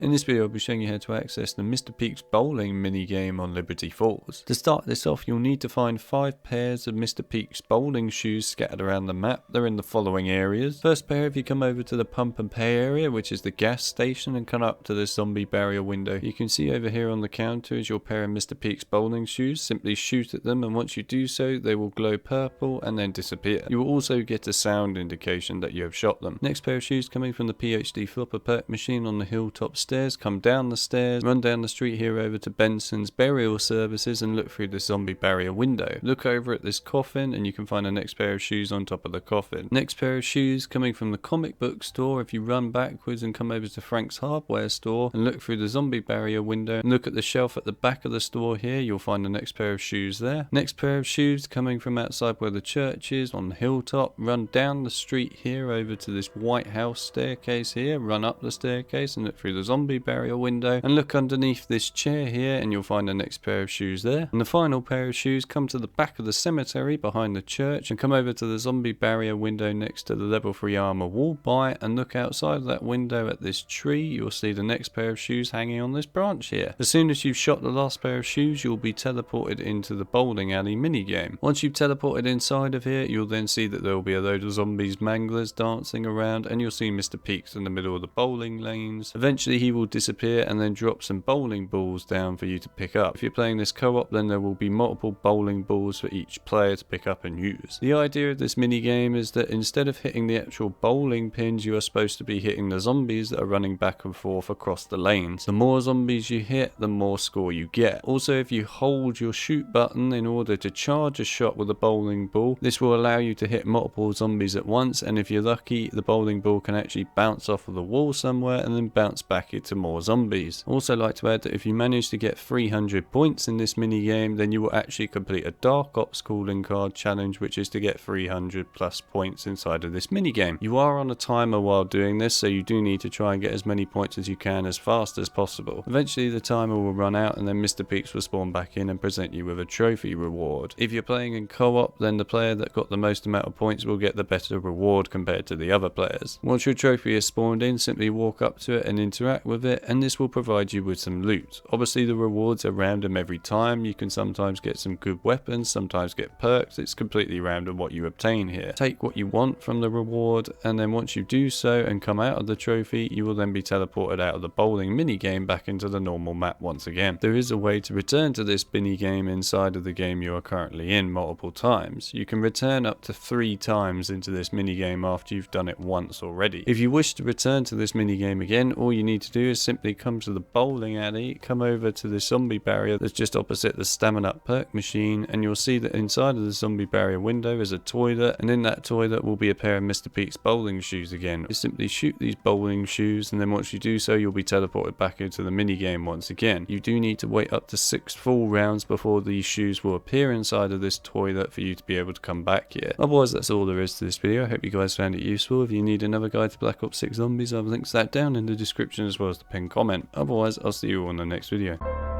In this video I'll be showing you how to access the Mr. Peaks bowling mini game on Liberty Falls. To start this off you'll need to find 5 pairs of Mr. Peaks bowling shoes scattered around the map. They're in the following areas. First pair, if you come over to the pump and pay area, which is the gas station, and come up to the zombie barrier window, you can see over here on the counter is your pair of Mr. Peaks bowling shoes. Simply shoot at them and once you do so they will glow purple and then disappear. You will also get a sound indication that you have shot them. Next pair of shoes coming from the PhD flopper perk machine on the hilltop stairs. Come down the stairs, run down the street here over to Benson's burial services and look through the zombie barrier window. Look over at this coffin and you can find the next pair of shoes on top of the coffin. Next pair of shoes coming from the comic book store. If you run backwards and come over to Frank's hardware store and look through the zombie barrier window and look at the shelf at the back of the store here, you'll find the next pair of shoes there. Next pair of shoes coming from outside where the church is on the hilltop. Run down the street here over to this White House staircase here, run up the staircase and look through the zombie barrier window and look underneath this chair here and you'll find the next pair of shoes there. And the final pair of shoes, come to the back of the cemetery behind the church and come over to the zombie barrier window next to the level 3 armor wall by and look outside of that window at this tree. You'll see the next pair of shoes hanging on this branch here. As soon as you've shot the last pair of shoes you'll be teleported into the bowling alley mini game. Once you've teleported inside of here you'll then see that there will be a load of zombies manglers dancing around and you'll see Mr. Peaks in the middle of the bowling lanes. Eventually he will disappear and then drop some bowling balls down for you to pick up. If you're playing this co-op then there will be multiple bowling balls for each player to pick up and use. The idea of this mini game is that instead of hitting the actual bowling pins you are supposed to be hitting the zombies that are running back and forth across the lanes. The more zombies you hit the more score you get. Also if you hold your shoot button in order to charge a shot with a bowling ball, this will allow you to hit multiple zombies at once and if you're lucky the bowling ball can actually bounce off of the wall somewhere and then bounce back into more zombies. Also like to add that if you manage to get 300 points in this mini game then you will actually complete a Dark Ops calling card challenge which is to get 300 plus points inside of this mini game. You are on a timer while doing this so you do need to try and get as many points as you can as fast as possible. Eventually the timer will run out and then Mr. Peaks will spawn back in and present you with a trophy reward. If you're playing in co-op then the player that got the most amount of points will get the better reward compared to the other players. Once your trophy is spawned in, simply walk up to it and interact with it and this will provide you with some loot. Obviously the rewards are random every time. You can sometimes get some good weapons, sometimes get perks. It's completely random what you obtain here. Take what you want from the reward and then once you do so and come out of the trophy you will then be teleported out of the bowling mini game back into the normal map once again. There is a way to return to this mini game inside of the game you are currently in multiple times. You can return up to 3 times into this mini game after you've done it once already. If you wish to return to this mini game again, all you need to do is simply come to the bowling alley, come over to the zombie barrier that's just opposite the stamina perk machine and you'll see that inside of the zombie barrier window is a toilet and in that toilet will be a pair of Mr. Peaks bowling shoes again. You simply shoot these bowling shoes and then once you do so you'll be teleported back into the mini game once again. You do need to wait up to 6 full rounds before these shoes will appear inside of this toilet for you to be able to come back here. Otherwise that's all there is to this video. I hope you guys found it useful. If you need another guide to Black Ops 6 Zombies I've linked that down in the description as well as the pinned comment. Otherwise I'll see you all in the next video.